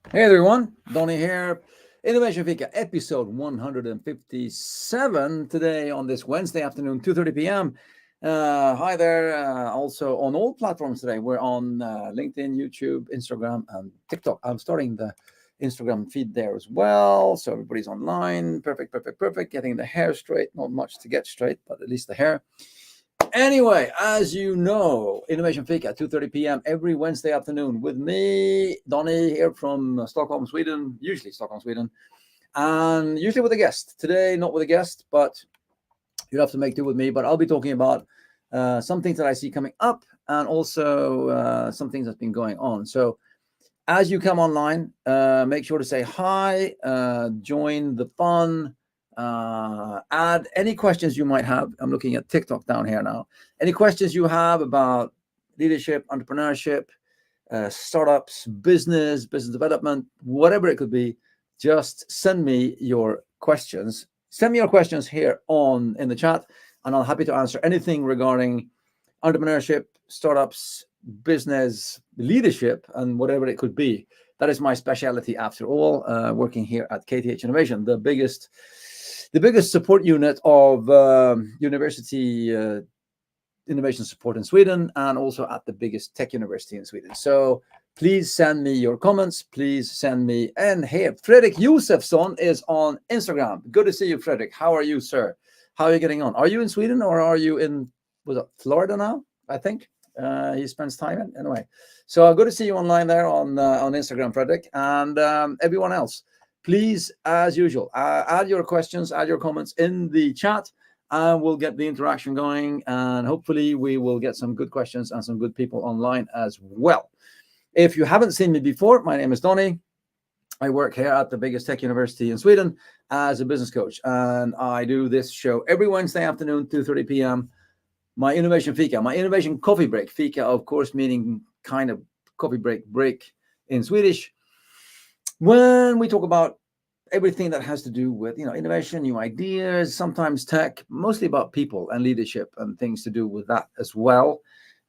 Hey everyone, Donny here. Innovation Fika, episode 157 today on this Wednesday afternoon, 2:30 p.m. Hi there. Also on all platforms today. We're on LinkedIn, YouTube, Instagram, and TikTok. I'm starting the Instagram feed there as well. So everybody's online. Perfect, perfect, perfect. Getting the hair straight. Not much to get straight, but at least the hair. Anyway, as you know, Innovation Fika, 2:30 p.m. every Wednesday afternoon with me, Donny, here from Stockholm, Sweden, usually Stockholm, Sweden, and usually with a guest. Today, not with a guest, but you'll have to make do with me. But I'll be talking about some things that I see coming up and also some things that's been going on. So as you come online, make sure to say hi, join the fun, add any questions you might have. I'm looking at TikTok down here now. Any questions you have about leadership, entrepreneurship, startups, business development, whatever it could be, just send me your questions. Send me your questions here on in the chat, and I'm happy to answer anything regarding entrepreneurship, startups, business, leadership, and whatever it could be. That is my specialty, after all. Working here at KTH Innovation, the biggest support unit of university innovation support in Sweden, and also at the biggest tech university in Sweden. So please send me your comments. Please send me. And here, Fredrik Josefsson is on Instagram. Good to see you, Fredrik. How are you, sir? How are you getting on? Are you in Sweden or are you in, was it Florida now? I think he spends time in anyway. So good to see you online there on Instagram, Fredrik, and everyone else. Please, as usual, add your questions, add your comments in the chat, and we'll get the interaction going. And hopefully, we will get some good questions and some good people online as well. If you haven't seen me before, my name is Donny. I work here at the biggest tech university in Sweden as a business coach, and I do this show every Wednesday afternoon, 2:30 p.m. My innovation fika, my innovation coffee break. Fika, of course, meaning kind of coffee break in Swedish. When we talk about everything that has to do with innovation, new ideas, sometimes tech, mostly about people and leadership and things to do with that as well.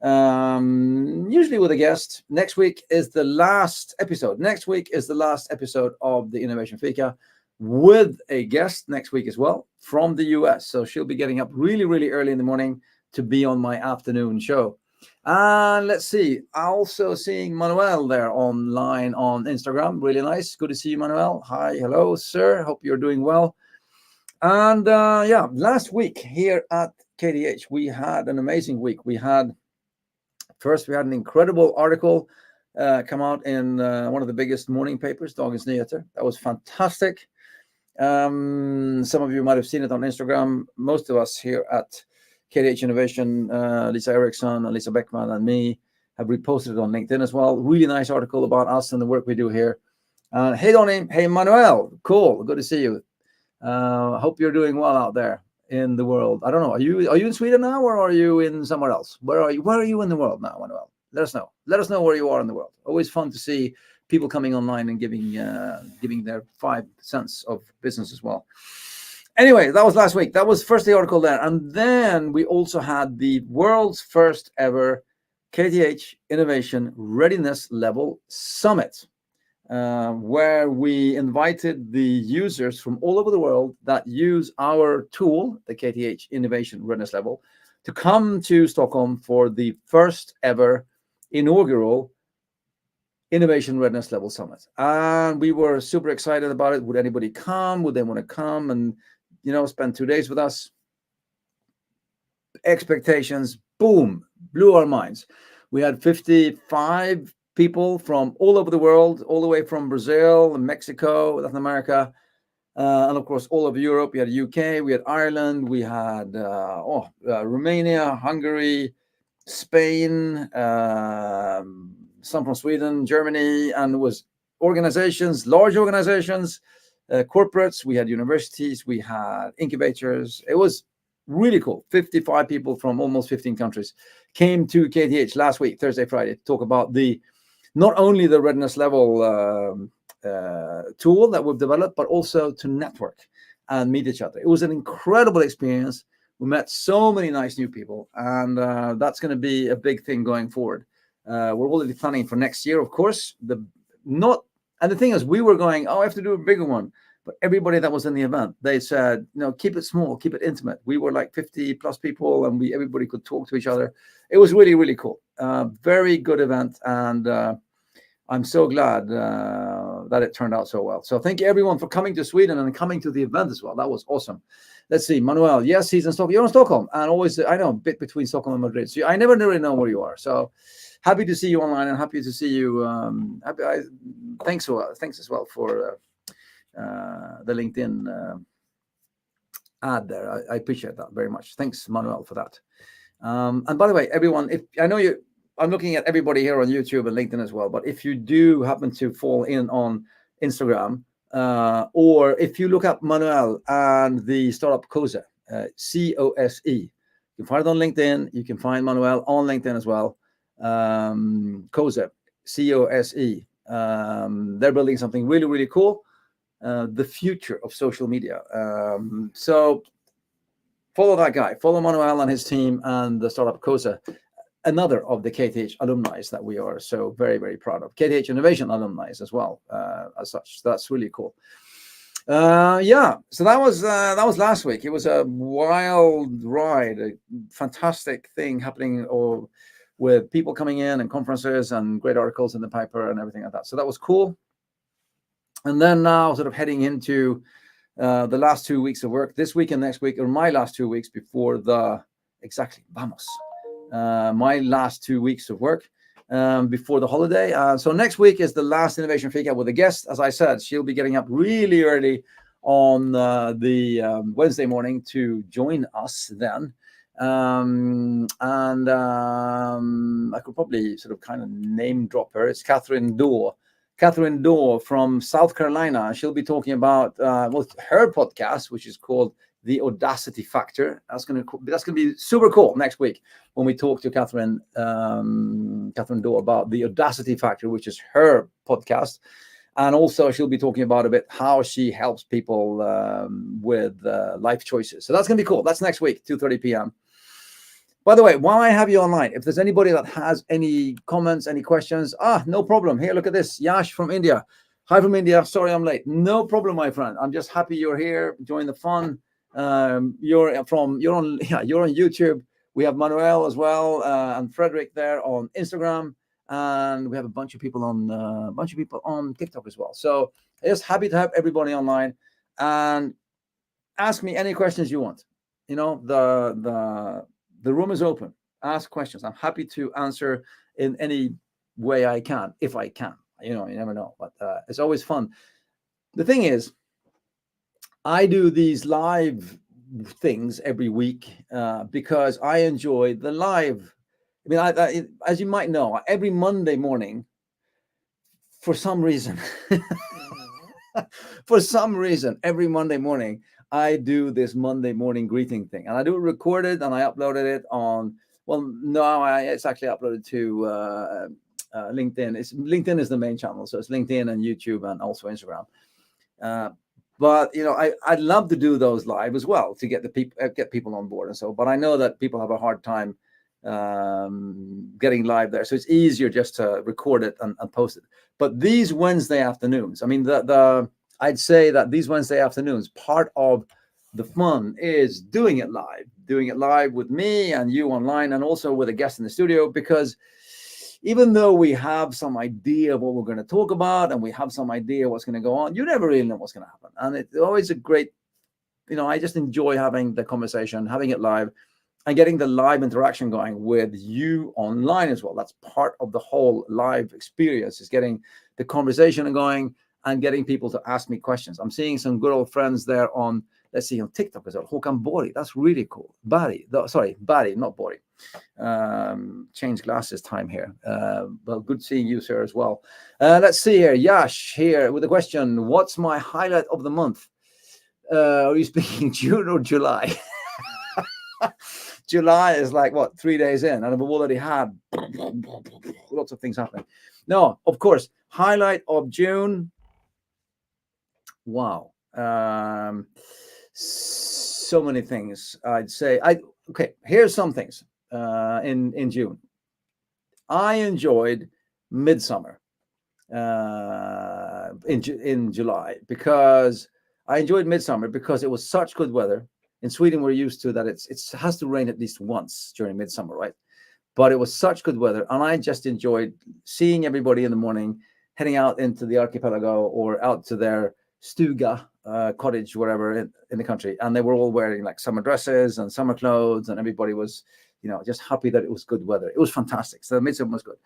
Usually with a guest. Next week is the last episode. Next week is the last episode of the Innovation Fika with a guest next week as well from the US. So she'll be getting up really, really early in the morning to be on my afternoon show. And let's see, also seeing Manuel there online on Instagram. Really nice. Good to see you, Manuel. Hi, hello, sir. Hope you're doing well. And yeah, last week here at KDH, we had an amazing week. We had an incredible article come out in one of the biggest morning papers, Dagens Nyheter. That was fantastic. Some of you might have seen it on Instagram. Most of us here at KDH Innovation, Lisa Eriksson, Lisa Beckman, and me have reposted it on LinkedIn as well. Really nice article about us and the work we do here. Hey, Donny. Hey, Manuel. Cool. Good to see you. Hope you're doing well out there in the world. I don't know. Are you in Sweden now, or are you in somewhere else? Where are you? Where are you in the world now, Manuel? Let us know. Let us know where you are in the world. Always fun to see people coming online and giving their 5 cents of business as well. Anyway, that was last week. That was first the article there. And then we also had the world's first ever KTH Innovation Readiness Level Summit, where we invited the users from all over the world that use our tool, the KTH Innovation Readiness Level, to come to Stockholm for the first ever inaugural Innovation Readiness Level Summit. And we were super excited about it. Would anybody come? Would they want to come and spend 2 days with us? Expectations, boom, blew our minds. We had 55 people from all over the world, all the way from Brazil and Mexico, Latin America, and of course all of Europe. We had UK, we had Ireland, we had Romania, Hungary, Spain, some from Sweden, Germany, and it was organizations, large organizations, corporates. We had universities, we had incubators. It was really cool. 55 people from almost 15 countries came to KTH last week, Thursday, Friday, to talk about not only the readiness level tool that we've developed, but also to network and meet each other. It was an incredible experience. We met so many nice new people, and that's going to be a big thing going forward. We're already planning for next year, of course. Not And the thing is, we were going, oh, I have to do a bigger one. But everybody that was in the event, they said, keep it small, keep it intimate. We were like 50 plus people, and everybody could talk to each other. It was really, really cool. Very good event. And I'm so glad that it turned out so well. So thank you everyone for coming to Sweden and coming to the event as well. That was awesome. Let's see, Manuel. Yes, he's in Stockholm. You're in Stockholm, and always I know a bit between Stockholm and Madrid. So I never really know where you are. So happy to see you online, and happy to see you. Thanks as well for the LinkedIn ad there. I appreciate that very much. Thanks, Manuel, for that. And by the way, everyone, if I know you. I'm looking at everybody here on YouTube and LinkedIn as well. But if you do happen to fall in on Instagram, or if you look up Manuel and the startup COSE, COSE, you can find it on LinkedIn. You can find Manuel on LinkedIn as well. COSE, COSE. They're building something really, really cool. The future of social media. So follow that guy. Follow Manuel and his team and the startup COSE. Another of the KTH alumni that we are so very, very proud of. KTH Innovation alumni as well, as such. So that's really cool. Yeah, so that was last week. It was a wild ride, a fantastic thing happening, or with people coming in and conferences and great articles in the paper and everything like that. So that was cool. And then now, sort of heading into the last 2 weeks of work. This week and next week are my last 2 weeks before vamos. My last 2 weeks of work before the holiday. So next week is the last Innovation Fika with a guest. As I said, she'll be getting up really early on the Wednesday morning to join us then. I could probably sort of kind of name drop her. It's Catherine Dorr from South Carolina. She'll be talking about her podcast, which is called The Audacity Factor. That's gonna be super cool next week when we talk to Catherine Dorr about The Audacity Factor, which is her podcast. And also she'll be talking about a bit how she helps people with life choices. So that's gonna be cool. That's next week, 2:30 p.m. By the way, while I have you online, if there's anybody that has any comments, any questions, no problem. Here, look at this. Yash from India. Hi from India. Sorry I'm late. No problem, my friend. I'm just happy you're here. Join the fun. You're on YouTube. We have Manuel as well, and Frederick there on Instagram, and we have a bunch of people on TikTok as well. So just happy to have everybody online, and ask me any questions you want. The room is open. Ask questions. I'm happy to answer in any way I can, if I can. You never know, but it's always fun. The thing is, I do these live things every week because I enjoy the live. I mean, as you might know, every Monday morning, for some reason, every Monday morning, I do this Monday morning greeting thing, and I do it recorded, and I uploaded it on. Well, no, it's actually uploaded to LinkedIn. LinkedIn is the main channel, so it's LinkedIn and YouTube and also Instagram. But I'd love to do those live as well to get people on board and so. But I know that people have a hard time getting live there, so it's easier just to record it and post it. But these Wednesday afternoons, I mean, I'd say that these Wednesday afternoons, part of the fun is doing it live with me and you online, and also with a guest in the studio, because even though we have some idea of what we're going to talk about and we have some idea what's going to go on, you never really know what's going to happen. And it's always a great, I just enjoy having the conversation, having it live, and getting the live interaction going with you online as well. That's part of the whole live experience, is getting the conversation going and getting people to ask me questions. I'm seeing some good old friends there on TikTok as well. Håkan Bori, that's really cool. Bari, not Bori. Change glasses time here. Well, good seeing you, sir, as well. Let's see here. Yash here with a question. What's my highlight of the month? Are you speaking June or July? July is like 3 days in, and I've already had lots of things happening. No, of course, highlight of June. Wow. So many things, I'd say. Okay, here's some things in June. I enjoyed Midsummer. in July, because I enjoyed midsummer because it was such good weather. In Sweden, we're used to that it has to rain at least once during midsummer, right? But it was such good weather, and I just enjoyed seeing everybody in the morning, heading out into the archipelago or out to their stuga, cottage, wherever in the country, and they were all wearing like summer dresses and summer clothes, and everybody was, just happy that it was good weather. It was fantastic. So the midsummer was good.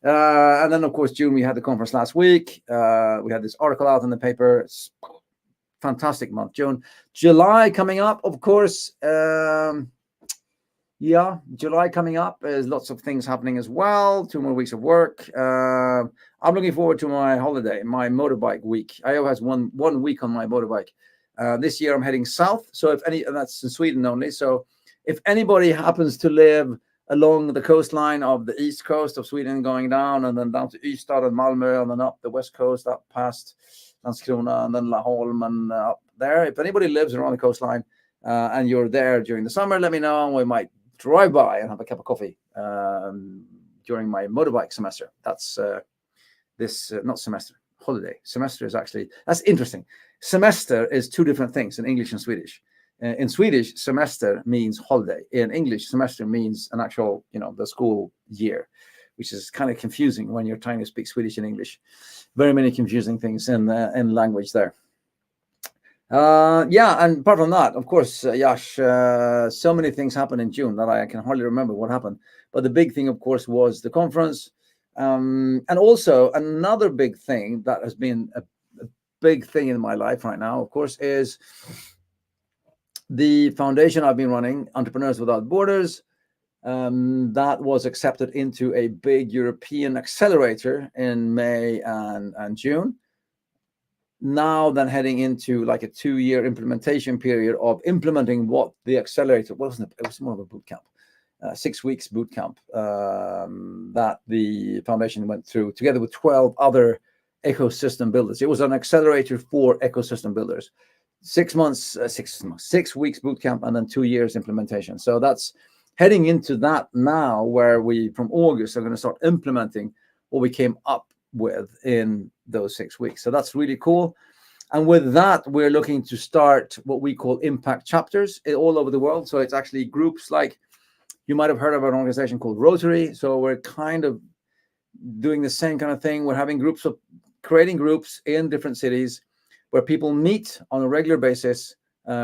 And then, of course, June, we had the conference last week. We had this article out in the paper. It's fantastic month, June. July coming up, of course. July coming up. There's lots of things happening as well. 2 more weeks of work. I'm looking forward to my holiday, my motorbike week. I always has one week on my motorbike. This year I'm heading south. So and that's in Sweden only. So if anybody happens to live along the coastline of the east coast of Sweden, going down and then down to Ystad and Malmö, and then up the west coast, up past Landskrona and then Laholm and up there. If anybody lives around the coastline and you're there during the summer, let me know, and we might drive by and have a cup of coffee during my motorbike semester. That's not semester, holiday. Semester is actually, that's interesting. Semester is 2 different things in English and Swedish. In Swedish, semester means holiday. In English, semester means an actual, the school year, which is kind of confusing when you're trying to speak Swedish and English. Very many confusing things in language there. And apart from that, of course, Yash, so many things happened in June that I can hardly remember what happened. But the big thing, of course, was the conference. And also another big thing that has been a big thing in my life right now, of course, is the foundation I've been running, Entrepreneurs Without Borders. That was accepted into a big European accelerator in May and June. Now then heading into like a 2-year implementation period of implementing what the accelerator wasn't. It was more of a boot camp, 6 weeks boot camp that the foundation went through together with 12 other ecosystem builders. It was an accelerator for ecosystem builders. 6 weeks boot camp, and then 2 years implementation. So that's heading into that now, where we from August are going to start implementing what we came up with in those 6 weeks. So that's really cool. And with that, we're looking to start what we call impact chapters all over the world. So it's actually groups, like you might have heard of an organization called Rotary. So we're kind of doing the same kind of thing. We're having creating groups in different cities where people meet on a regular basis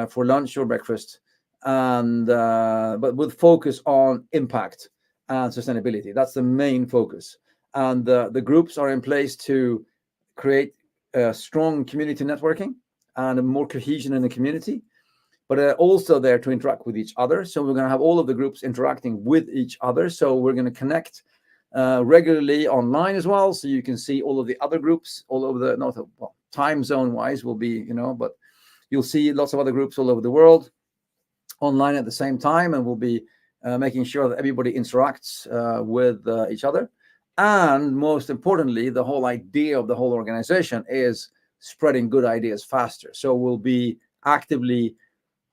for lunch or breakfast, and but with focus on impact and sustainability. That's the main focus. And the groups are in place to create a strong community networking and a more cohesion in the community, but also there to interact with each other. So we're going to have all of the groups interacting with each other. So we're going to connect regularly online as well, so you can see all of the other groups all over the time zone wise will be, but you'll see lots of other groups all over the world online at the same time, and we'll be making sure that everybody interacts with each other. And most importantly, the whole idea of the whole organization is spreading good ideas faster. So we'll be actively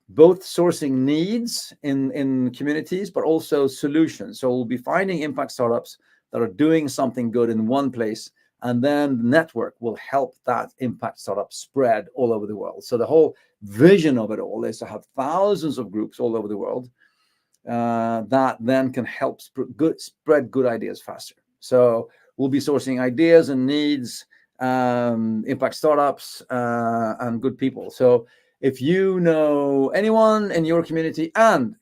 both sourcing needs in communities, but also solutions. So we'll be finding impact startups that are doing something good in one place, and then the network will help that impact startup spread all over the world. So the whole vision of it all is to have thousands of groups all over the world that then can help spread good ideas faster. So we'll be sourcing ideas and needs, impact startups, and good people. So if you know anyone in your community, and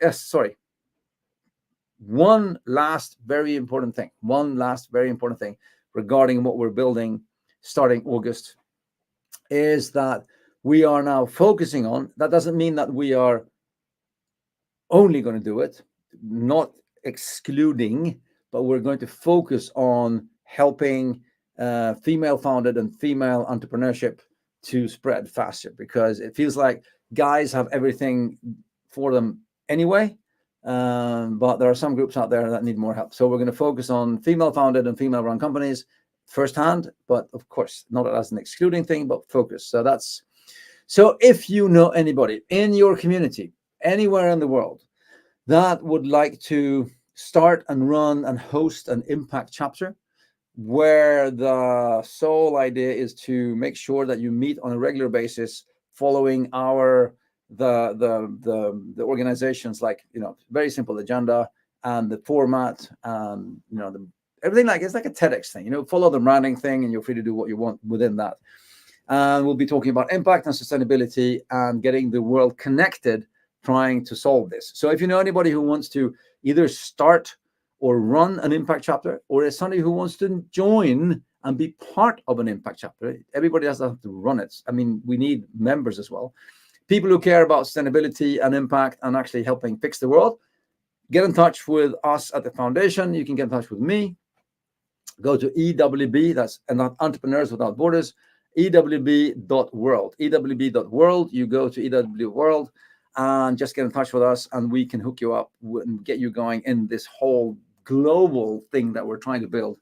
one last very important thing regarding what we're building starting August is that we are now focusing on, that doesn't mean that we are only going to do it, not excluding, but we're going to focus on helping female-founded and female entrepreneurship to spread faster, because it feels like guys have everything for them anyway, but there are some groups out there that need more help. So we're going to focus on female-founded and female-run companies firsthand, but of course, not as an excluding thing, but focus. So if you know anybody in your community, anywhere in the world, that would like to start and run and host an impact chapter, where the sole idea is to make sure that you meet on a regular basis, following the organization's, like, very simple agenda and the format, and everything. Like, it's like a TEDx thing, follow the branding thing, and you're free to do what you want within that. And we'll be talking about impact and sustainability and getting the world connected, trying to solve this. So if you know anybody who wants to either start or run an impact chapter, or is somebody who wants to join and be part of an impact chapter, everybody doesn't have to run it. I mean, we need members as well. People who care about sustainability and impact and actually helping fix the world, get in touch with us at the foundation. You can get in touch with me. Go to EWB, that's Entrepreneurs Without Borders, EWB.world. EWB.world. You go to EWB World and just get in touch with us, and we can hook you up and get you going in this whole global thing that we're trying to build.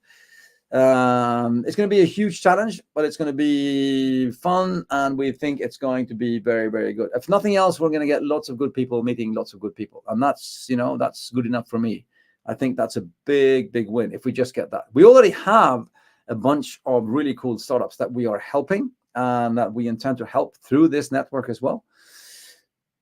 It's going to be a huge challenge, but it's going to be fun, and we think it's going to be very, very good. If nothing else, we're going to get lots of good people meeting lots of good people, and that's good enough for me. I think that's a big, big win if we just get that. We already have a bunch of really cool startups that we are helping, and that we intend to help through this network as well.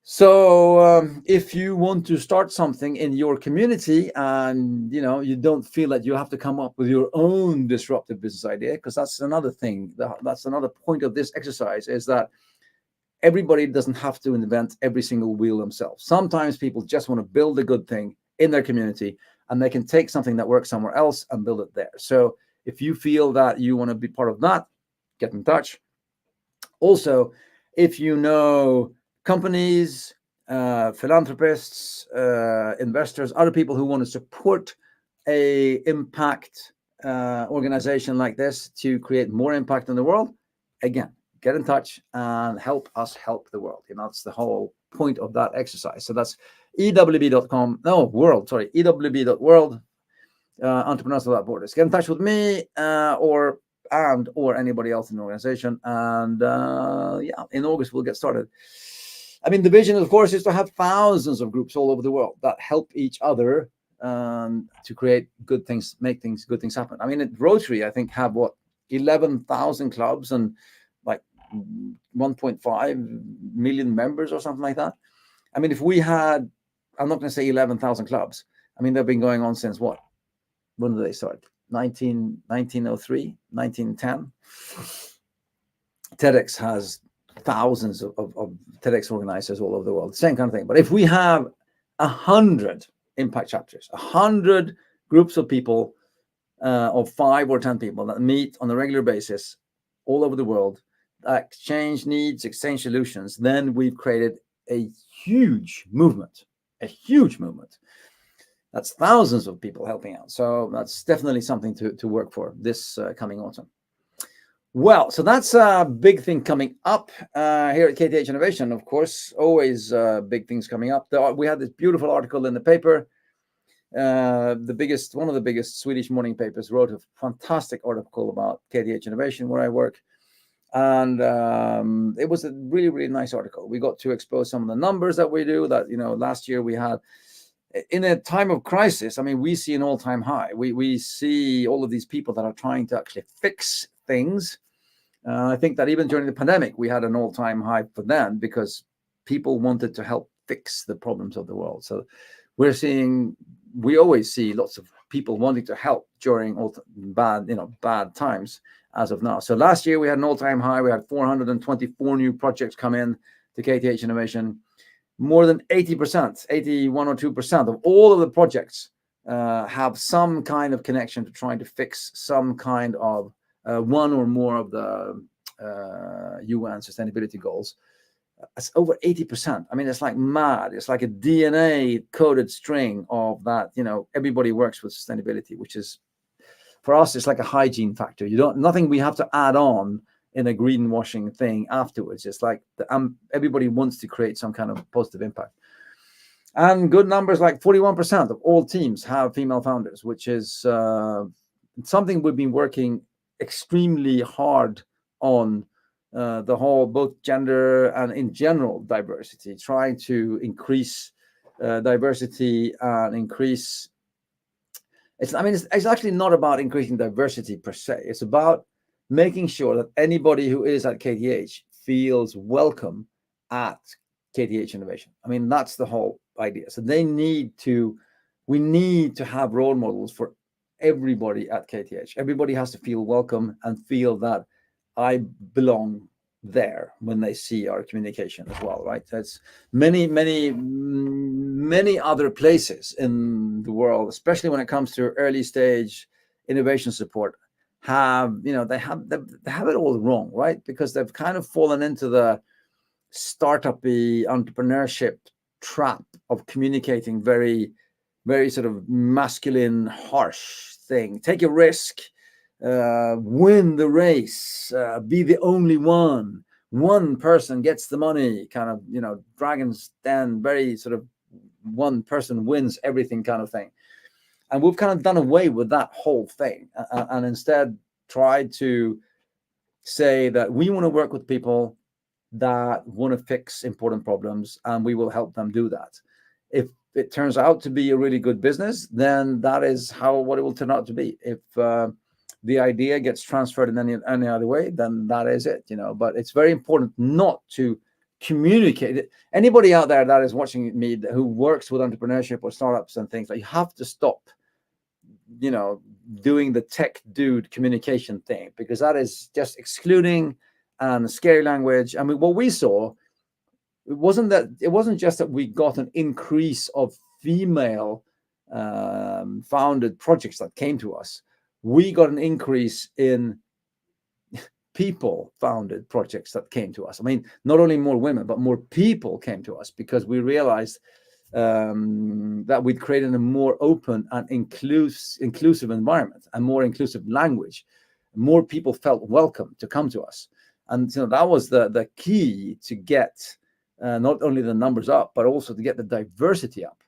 So if you want to start something in your community, and you don't feel that you have to come up with your own disruptive business idea, because that's another thing, that's another point of this exercise, is that everybody doesn't have to invent every single wheel themselves. Sometimes people just want to build a good thing in their community, and they can take something that works somewhere else and build it there. So if you feel that you want to be part of that, get in touch. Also, if you know companies, philanthropists, investors, other people who want to support a impact organization like this to create more impact in the world, again, get in touch and help us help the world. That's the whole point of that exercise. So that's EWB.com, no, world, sorry, EWB.world, Entrepreneurs Without Borders. Get in touch with me or anybody else in the organization. And in August, we'll get started. I mean, the vision, of course, is to have thousands of groups all over the world that help each other to create good things, make good things happen. I mean, at Rotary, I think, have 11,000 clubs and like 1.5 million members or something like that. I mean, if we had, I'm not going to say 11,000 clubs. I mean, they've been going on since what? When did they start? 1903, 1910. TEDx has thousands of TEDx organizers all over the world, same kind of thing. But if we have 100 impact chapters, 100 groups of people, of 5 or 10 people that meet on a regular basis all over the world, exchange needs, exchange solutions, then we've created a huge movement. That's thousands of people helping out. So that's definitely something to work for this coming autumn. Well, so that's a big thing coming up here at KTH Innovation. Of course, always big things coming up. We had this beautiful article in the paper. One of the biggest Swedish morning papers wrote a fantastic article about KTH Innovation, where I work. And it was a really, really nice article. We got to expose some of the numbers that we do, that, last year we had, in a time of crisis, I mean, we see an all-time high. We see all of these people that are trying to actually fix things. I think that even during the pandemic, we had an all-time high for them, because people wanted to help fix the problems of the world. So we always see lots of people wanting to help during bad times as of now. So last year we had an all-time high. We had 424 new projects come in to KTH Innovation. More than 80%, 81 or 2% of all of the projects have some kind of connection to trying to fix some kind of one or more of the UN sustainability goals. It's over 80%. I mean, it's like mad. It's like a DNA coded string of that. Everybody works with sustainability, which is, for us, it's like a hygiene factor. Nothing we have to add on in a greenwashing thing afterwards. It's like everybody wants to create some kind of positive impact. And good numbers, like 41% of all teams have female founders, which is something we've been working extremely hard on, the whole, both gender and in general diversity, trying to increase diversity and increase It's actually not about increasing diversity per se. It's about making sure that anybody who is at KTH feels welcome at KTH Innovation. I mean, that's the whole idea. So we need to have role models for everybody at KTH. Everybody has to feel welcome and feel that I belong there when they see our communication as well, right? That's many other places in the world, especially when it comes to early stage innovation support, they have it all wrong, right? Because they've kind of fallen into the startup-y entrepreneurship trap of communicating very, very sort of masculine, harsh thing. Take a risk, win the race, be the only one person gets the money, kind of, Dragon's Den, very sort of one person wins everything kind of thing. And we've kind of done away with that whole thing and instead tried to say that we want to work with people that want to fix important problems, and we will help them do that. If it turns out to be a really good business, then that is what it will turn out to be. If the idea gets transferred in any other way, then that is it, But it's very important not to communicate. Anybody out there that is watching me who works with entrepreneurship or startups and things, like, you have to stop, doing the tech dude communication thing, because that is just excluding and scary language. I mean, what we saw, it wasn't just that we got an increase of female founded projects that came to us. We got an increase in people founded projects that came to us. I mean, not only more women, but more people came to us because we realized that we'd created a more open and inclusive environment and more inclusive language. More people felt welcome to come to us. And that was the key to get not only the numbers up, but also to get the diversity up.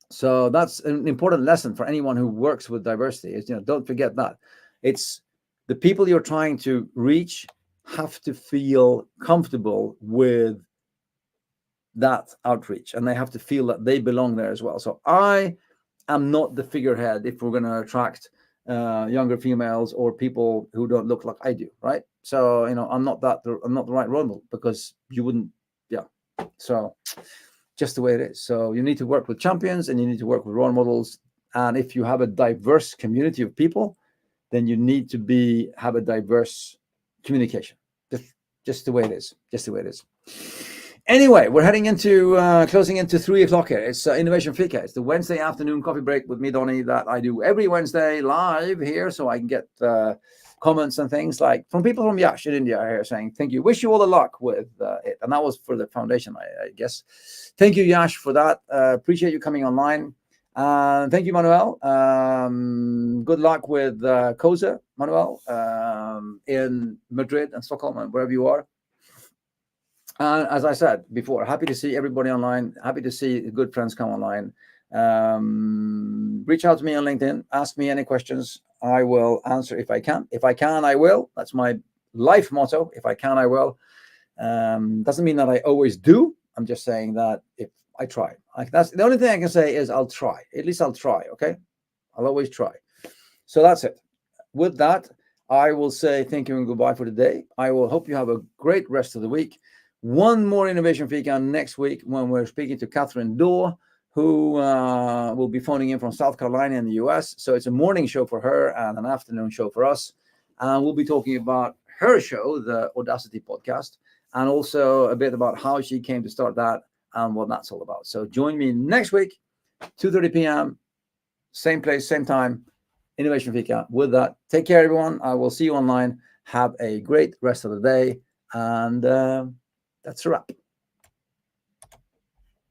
So that's an important lesson for anyone who works with diversity is, don't forget that. It's the people you're trying to reach have to feel comfortable with that outreach, and they have to feel that they belong there as well. So I am not the figurehead if we're going to attract younger females or people who don't look like I do, right? So, I'm not the right role model, because you wouldn't, so just the way it is. So you need to work with champions and you need to work with role models. And if you have a diverse community of people, then you need to have a diverse communication. Just the way it is. Just the way it is. Anyway, we're heading into closing into 3:00 here. It's Innovation Fika. It's the Wednesday afternoon coffee break with me, Donny, that I do every Wednesday live here, so I can get comments and things like from people from Yash in India here saying, thank you, wish you all the luck with it. And that was for the foundation, I guess. Thank you, Yash, for that. Appreciate you coming online. Thank you, Manuel. Good luck with COSA, Manuel, in Madrid and Stockholm and wherever you are. As I said before, happy to see everybody online. Happy to see good friends come online. Reach out to me on LinkedIn. Ask me any questions. I will answer if I can. If I can, I will. That's my life motto. If I can, I will. Doesn't mean that I always do. I'm just saying that if I try. That's the only thing I can say is I'll try. At least I'll try, okay? I'll always try. So that's it. With that, I will say thank you and goodbye for today. I will hope you have a great rest of the week. One more Innovation Fika next week when we're speaking to Catherine Daw, who will be phoning in from South Carolina in the US. So it's a morning show for her and an afternoon show for us. And we'll be talking about her show, the Audacity podcast, and also a bit about how she came to start that and what that's all about. So join me next week, 2:30 p.m., same place, same time, Innovation Fika. With that, take care, everyone. I will see you online. Have a great rest of the day. And that's a wrap.